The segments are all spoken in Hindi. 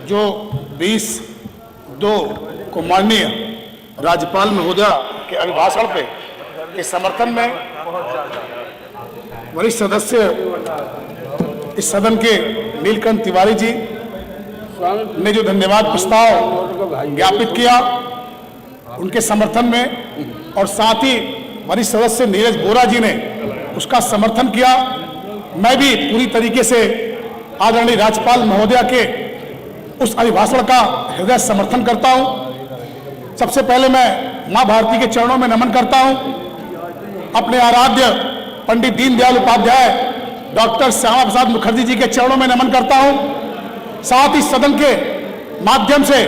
जो 20/2 को माननीय राज्यपाल महोदया के अभिभाषण पे के समर्थन में वरिष्ठ सदस्य इस सदन के नीलकंठ तिवारी जी ने जो धन्यवाद प्रस्ताव ज्ञापित किया उनके समर्थन में, और साथ ही वरिष्ठ सदस्य नीरज बोरा जी ने उसका समर्थन किया। मैं भी पूरी तरीके से आदरणीय राज्यपाल महोदया के उस अभिभाषण का हृदय समर्थन करता हूं। सबसे पहले मैं मां भारती के चरणों में नमन करता हूं, अपने आराध्य पंडित दीनदयाल उपाध्याय, डॉक्टर श्यामा प्रसाद मुखर्जी जी के चरणों में नमन करता हूं। साथ ही सदन के माध्यम से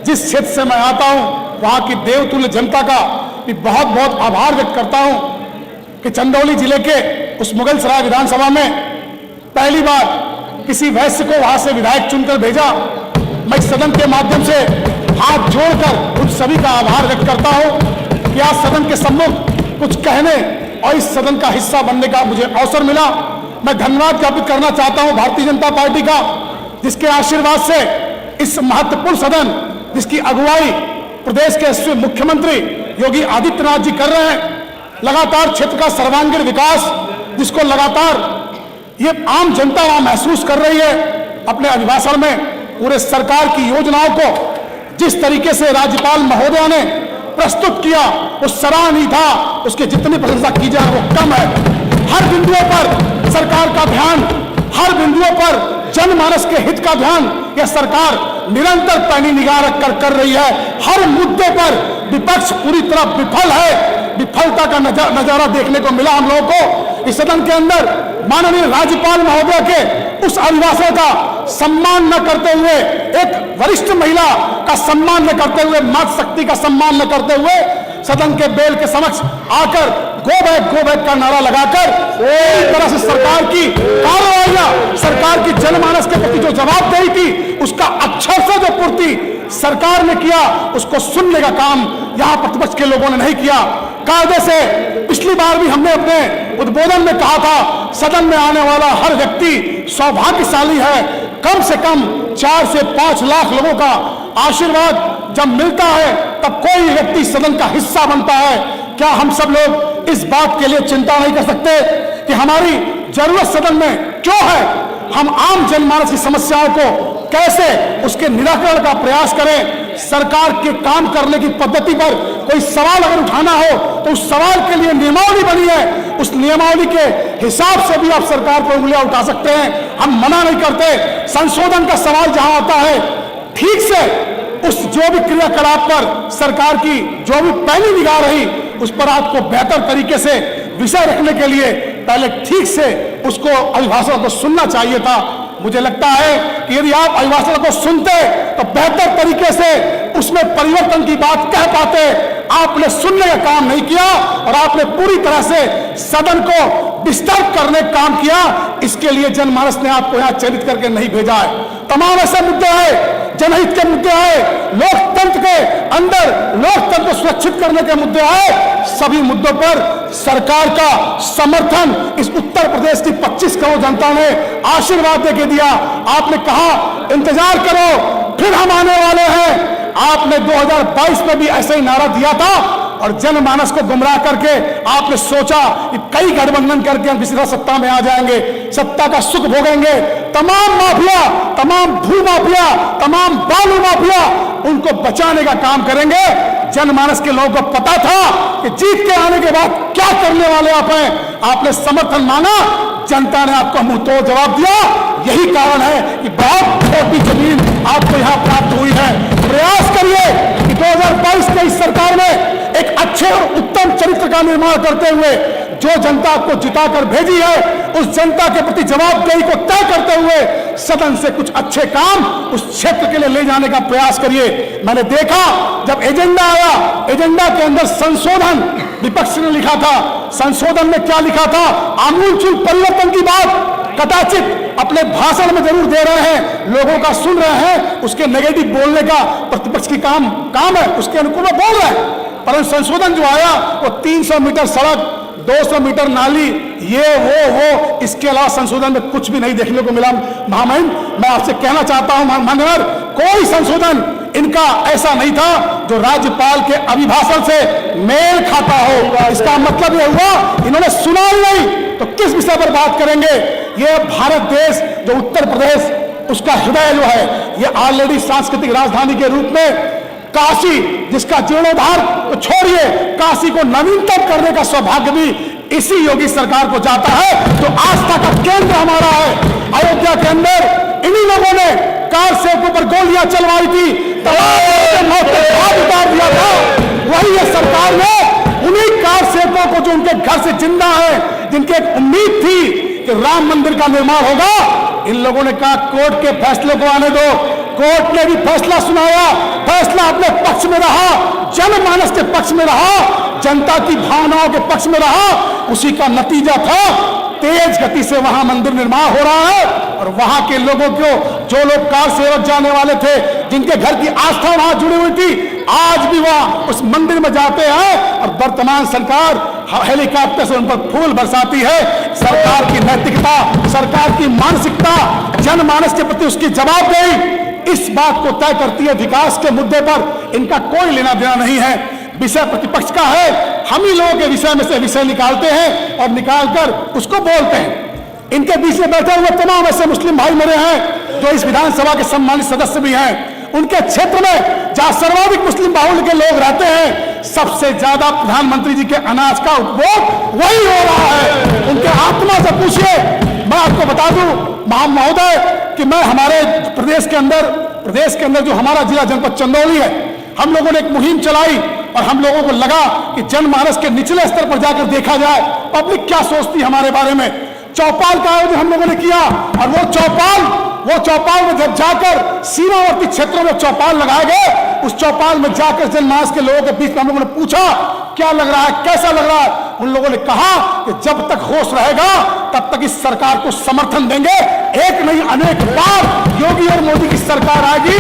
जिस क्षेत्र से मैं आता हूं वहां की देवतुल्य जनता का भी बहुत बहुत आभार व्यक्त करता हूं कि चंदौली जिले के उस मुगलसराय विधानसभा में पहली बार किसी वैश्य को वहां से विधायक चुनकर भेजा। मैं इस सदन के माध्यम से हाथ जोड़कर उन सभी का आभार व्यक्त करता हूं कि आज सदन के सम्मुख कुछ कहने और इस सदन का हिस्सा बनने का मुझे अवसर मिला। मैं धन्यवाद ज्ञापित करना चाहता हूं भारतीय जनता पार्टी का, जिसके आशीर्वाद से इस महत्वपूर्ण सदन, जिसकी अगुवाई प्रदेश के यशस्वी मुख्यमंत्री योगी आदित्यनाथ जी कर रहे हैं, लगातार क्षेत्र का सर्वांगीण विकास जिसको लगातार ये आम जनता वहां महसूस कर रही है। अपने अभिभाषण में पूरे सरकार की योजनाओं को जिस तरीके से राज्यपाल महोदया ने प्रस्तुत किया वो सराहनीय था। उसकी जितनी प्रशंसा की जाए वो कम है। हर बिंदुओं पर सरकार का ध्यान, हर बिंदुओं पर जनमानस के हित का ध्यान यह सरकार निरंतर पैनी निगाह रखकर कर रही है। हर मुद्दे पर विपक्ष पूरी तरह विफल है। विफलता का नजारा देखने को मिला हम लोगों को इस सदन के अंदर। माननीय राज्यपाल महोदय के उस अभिभाषण का सम्मान न करते हुए, एक वरिष्ठ महिला का सम्मान न करते हुए, मातृशक्ति का सम्मान न करते हुए सदन के बेल के समक्ष आकर गो बैक का नारा लगाकर एक तरह से सरकार की कार्रवाइयां, सरकार की जनमानस के प्रति जो जवाबदेही थी उसका अक्षर से जो पूर्ति सरकार ने किया उसको सुनने का काम यहां प्रतिपक्ष के लोगों ने नहीं किया। कायदे से पिछली बार भी हमने अपने उद्बोधन में कहा था सदन में आने वाला हर व्यक्ति सौभाग्यशाली है। कम से कम 4 से 5 लाख लोगों का आशीर्वाद जब मिलता है तब कोई व्यक्ति सदन का हिस्सा बनता है। क्या हम सब लोग इस बात के लिए चिंता नहीं कर सकते कि हमारी जरूरत सदन में क्यों है? हम आम जनमानस की समस्याओं को कैसे उसके निराकरण का प्रयास करें। सरकार के काम करने की पद्धति पर कोई सवाल अगर उठाना हो तो उस सवाल के लिए नियमावली बनी है, उस नियमावली के हिसाब से भी आप सरकार पर उंगलियां उठा सकते हैं। हम मना नहीं करते। संशोधन का सवाल जहां आता है ठीक से उस जो भी क्रियाकलाप पर सरकार की जो भी पहली निगाह रही उस पर आपको बेहतर तरीके से विषय रखने के लिए पहले ठीक से उसको अभिभाषण को सुनना चाहिए था। मुझे लगता है कि यदि आप अभिभाषण को सुनते तो बेहतर तरीके से उसमें परिवर्तन की बात कह पाते। आपने सुनने का काम नहीं किया और आपने पूरी तरह से सदन को डिस्टर्ब करने का काम किया। इसके लिए जनमानस ने आपको यहां चयनित करके नहीं भेजा है। तमाम ऐसे मुद्दे आए, जनहित के मुद्दे आए, लोकतंत्र के अंदर लोकतंत्र को सुरक्षित करने के मुद्दे आए। सभी मुद्दों पर सरकार का समर्थन इस उत्तर प्रदेश की 25 करोड़ जनता ने आशीर्वाद देके दिया। आपने कहा इंतजार करो फिर हम आने वाले हैं। आपने 2022 में भी ऐसे ही नारा दिया था और जनमानस को गुमराह करके आपने सोचा कि कई गठबंधन करके हम किसी तरह सत्ता में आ जाएंगे, सत्ता का सुख भोगेंगे। तमाम माफिया, तमाम भू माफिया, तमाम बालू माफिया उनको बचाने का काम करेंगे। जनमानस के लोगों को पता था कि जीत के आने के बाद क्या करने वाले आप हैं। आपने समर्थन मांगा, जनता ने आपको मुंह तोड़ जवाब दिया। यही कारण है कि बहुत छोटी जमीन आपको यहां प्राप्त हुई है। प्रयास करिए कि 2022 में इस सरकार में एक अच्छे और उत्तम चरित्र का निर्माण करते हुए जो जनता आपको जिताकर भेजी है उस जनता के प्रति जवाबदेही को तय करते हुए सदन से कुछ अच्छे काम उस क्षेत्र के लिए ले जाने का प्रयास करिए। मैंने देखा जब एजेंडा आया, एजेंडा के अंदर संशोधन विपक्ष ने लिखा था। संशोधन में क्या लिखा था? आमूलचूल परिवर्तन की बात कदाचित अपने भाषण में जरूर दे रहे हैं, लोगों का सुन रहे हैं, उसके नेगेटिव बोलने का प्रतिपक्ष की काम है, उसके अनुकूल में बोल रहे हैं। परंतु संशोधन जो आया वो 300 मीटर सड़क, 200 मीटर नाली, ये वो इसके अलावा संशोधन में कुछ भी नहीं देखने को मिला। महामहिम, मैं आपसे कहना चाहता हूं मान्यवर, कोई संशोधन इनका ऐसा नहीं था जो राज्यपाल के अभिभाषण से मेल खाता हो। इसका मतलब यह हुआ इन्होंने सुना ही नहीं, तो किस विषय पर बात करेंगे। ये भारत देश जो उत्तर प्रदेश, उसका हृदय जो है, ये ऑलरेडी सांस्कृतिक राजधानी के रूप में काशी, जिसका जीर्णोद्धार तो छोड़िए, काशी को नवीनतम करने का सौभाग्य भी इसी योगी सरकार को जाता है, जो आस्था का केंद्र हमारा है। अयोध्या के अंदर इन्हीं लोगों ने कार सेवकों पर गोलियां चलवाई थी, उतार दिया था। वही ये सरकार ने उन्हीं कार सेवकों को, जो उनके घर से जिंदा है, जिनकी एक उम्मीद थी कि राम मंदिर का निर्माण होगा, इन लोगों ने कहा कोर्ट के फैसले को आने दो। कोर्ट ने भी फैसला सुनाया, फैसला अपने पक्ष में रहा, जनमानस के पक्ष में रहा, जनता की भावनाओं के पक्ष में रहा। उसी का नतीजा था तेज गति से वहां मंदिर निर्माण हो रहा है, और वहां के लोगों को, जो लोग कार सेवक जाने वाले थे, जिनके घर की आस्था वहां जुड़ी हुई थी, आज भी वहां उस मंदिर में जाते हैं। और वर्तमान सरकार हेलीकॉप्टर से उन पर फूल बरसाती है। सरकार की नैतिकता, सरकार की मानसिकता, जनमानस के प्रति उसकी जवाबदेही इस बात को तय करती है। विकास के मुद्दे पर इनका कोई लेना देना नहीं है, विषय प्रतिपक्ष का है। हम ही लोगों के विषय में से विषय निकालते हैं और निकालकर उसको बोलते हैं। इनके बीच में बैठे हुए तमाम ऐसे मुस्लिम भाई मेरे हैं जो इस विधानसभा के सम्मानित सदस्य भी हैं। उनके क्षेत्र में जहां सर्वाधिक मुस्लिम बाहुल्य के लोग रहते हैं, सबसे ज्यादा प्रधानमंत्री जी के अनाज का उपभोग वही हो रहा है। उनके आत्मा से पूछिए। मैं आपको बता दूं महोदय कि मैं हमारे प्रदेश के अंदर जो हमारा जिला जनपद चंदौली है, हम लोगों ने एक मुहिम चलाई और हम लोगों को लगा कि जनमानस के निचले स्तर पर जाकर देखा जाए पब्लिक क्या सोचती है हमारे बारे में। चौपाल का आयोजन हम लोगों ने किया, और वो चौपाल में जब जाकर सीमावर्ती क्षेत्रों में चौपाल लगाए गए, उस चौपाल में जाकर जनमानस के लोगों के बीच में हम लोगों ने पूछा क्या लग रहा है, कैसा लग रहा है। उन लोगों ने कहा कि जब तक होश रहेगा तब तक इस सरकार को समर्थन देंगे। एक नहीं अनेक बार योगी और मोदी की सरकार आएगी।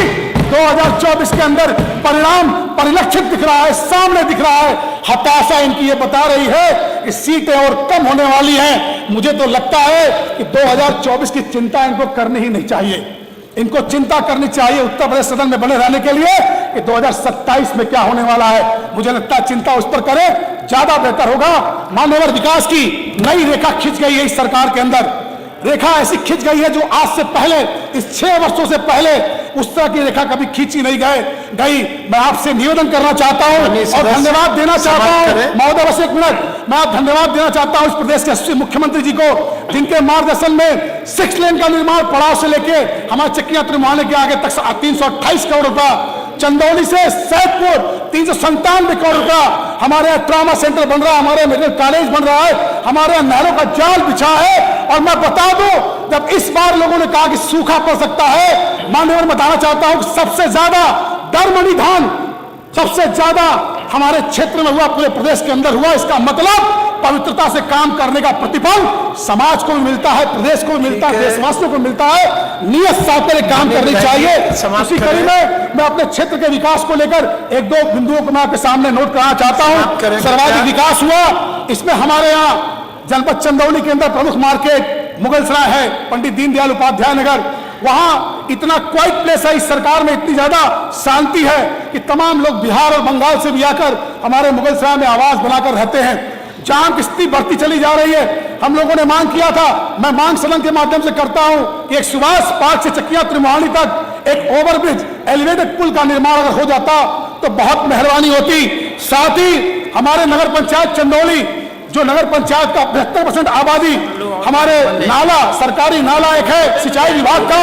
2024 के अंदर परिणाम परिलक्षित दिख रहा है, सामने दिख रहा है। हताशा इनकी ये बता रही है कि सीटें और कम होने वाली हैं। मुझे तो लगता है कि 2024 की चिंता इनको करनी ही नहीं चाहिए। इनको चिंता करनी चाहिए उत्तर प्रदेश सदन में बने रहने के लिए कि 2027 में क्या होने वाला है। मुझे लगता है चिंता उस पर करें, ज्यादा बेहतर होगा। मानव विकास की नई रेखा खिंच गई है इस सरकार के अंदर। रेखा ऐसी खिंच गई है जो आज से पहले, इस 6 वर्षों से पहले उस तरह की रेखा कभी खींची नहीं गई। मैं आपसे निवेदन करना चाहता हूं और धन्यवाद देना चाहता हूं महोदय, बस एक मिनट, मैं आप धन्यवाद देना चाहता हूं इस प्रदेश के यशस्वी मुख्यमंत्री जी को, जिनके मार्गदर्शन में 6 लेन का निर्माण पड़ाव से लेके हमारे चकिया त्रिमुहाने के आगे तक 328 करोड़ रुपया, चंदौली से सैदपुर 397 करोड़ रुपया, हमारे यहाँ ट्रॉमा सेंटर बन रहा है, हमारे मेडिकल कॉलेज बन रहा है, हमारे यहाँ नहरों का जाल बिछा है। और मैं बता दूं, जब इस बार लोगों ने कहा कि सूखा पड़ सकता है, माननीय बताना चाहता हूं सबसे ज्यादा दरमनी धान सबसे ज्यादा हमारे क्षेत्र में हुआ, पूरे प्रदेश के अंदर हुआ। इसका मतलब पवित्रता से काम करने का प्रतिफल समाज को भी मिलता है, प्रदेश को भी मिलता है, देशवासियों को मिलता है। नियत साफ पर काम करनी चाहिए। उसी कड़ी में मैं अपने क्षेत्र के विकास को लेकर 1-2 बिंदुओं को मैं आपके सामने नोट करना चाहता हूं। सर्वाधिक विकास हुआ, इसमें हमारे यहाँ जनपद चंदौली के अंदर प्रमुख मार्केट मुगलसराय है, पंडित दीनदयाल उपाध्याय नगर, वहां इतना क्वाइट प्लेस है। इस सरकार में इतनी ज्यादा शांति है कि तमाम लोग बिहार और बंगाल से भी आकर हमारे मुगलसराय में आवास बनाकर रहते हैं। जाम की स्थिति बढ़ती चली जा रही है। हम लोगों ने मांग किया था, मैं मांग सदन के माध्यम से करता हूं कि एक सुभाष पार्क से चकिया त्रिमुहानी तक एक ओवरब्रिज, एलिवेटेड पुल का निर्माण अगर हो जाता तो बहुत मेहरबानी होती। साथ ही हमारे नगर पंचायत चंदौली, जो नगर पंचायत का 75% आबादी हमारे नाला, सरकारी नाला एक है सिंचाई विभाग का,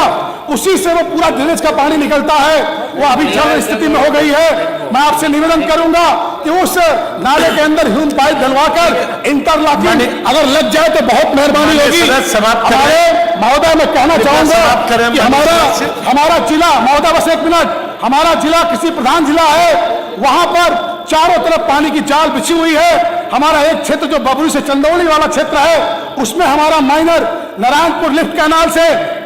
उसी से वो पूरा ड्रेनेज का पानी निकलता है, वो अभी जल स्थिति में हो गई है। मैं आपसे निवेदन करूंगा कि उस नाले के अंदर ह्यूम पाइप डलवाकर इंटरलॉकिंग अगर लग जाए तो बहुत मेहरबानी होगी। हमारे महोदय, मैं कहना चाहूंगा कि हमारा जिला, महोदय बस एक मिनट, हमारा जिला कृषि प्रधान जिला है। वहां पर चारों तरफ पानी की जाल बिछी हुई है। हमारा एक क्षेत्र जो बबरी से चंदौली वाला क्षेत्र है, उसमें हमारा माइनर नारायणपुर लिफ्ट कैनाल से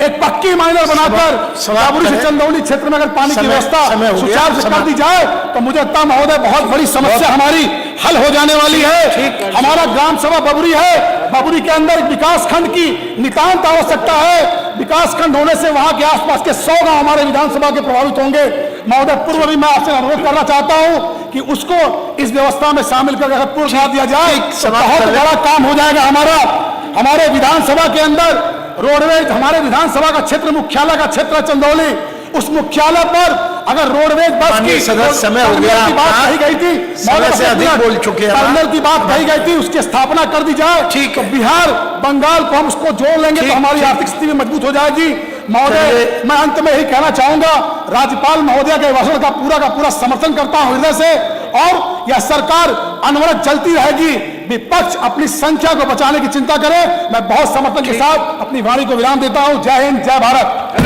एक पक्की माइनर बनाकर बबरी से चंदौली क्षेत्र में अगर पानी की व्यवस्था सुचारू से कर दी जाए तो मुझे लगता महोदय बहुत बड़ी समस्या हमारी हल हो जाने वाली है। हमारा ग्राम सभा बबरी है, बबरी के अंदर एक विकास खंड की नितांत आवश्यकता है। विकास खंड होने से वहां के आसपास के 100 गांव हमारे विधानसभा के प्रभावित होंगे। महोदय, पूर्व भी मैं आपसे अनुरोध करना चाहता हूं कि उसको इस व्यवस्था में शामिल कर अगर पूर्ण करा दिया जाए तो बहुत बड़ा काम हो जाएगा हमारा। हमारे विधानसभा के अंदर रोडवेज, हमारे विधानसभा का क्षेत्र मुख्यालय का क्षेत्र चंदौली, उस मुख्यालय पर अगर रोडवेज बस की समय हो गया, बात कही गई थी, समय से अधिक बोल चुके हैं, टर्मिनल की बात कही गई थी, उसकी स्थापना कर दी जाए। ठीक है, बिहार बंगाल को हम उसको जोड़ लेंगे तो हमारी आर्थिक स्थिति भी मजबूत हो जाएगी। महोदय, मैं अंत में यही कहना चाहूंगा, राज्यपाल महोदय के भाषण का पूरा समर्थन करता हूं हृदय से, और यह सरकार अनवरत चलती रहेगी। विपक्ष अपनी संख्या को बचाने की चिंता करे। मैं बहुत समर्थन के साथ अपनी वाणी को विराम देता हूं। जय हिंद, जय भारत।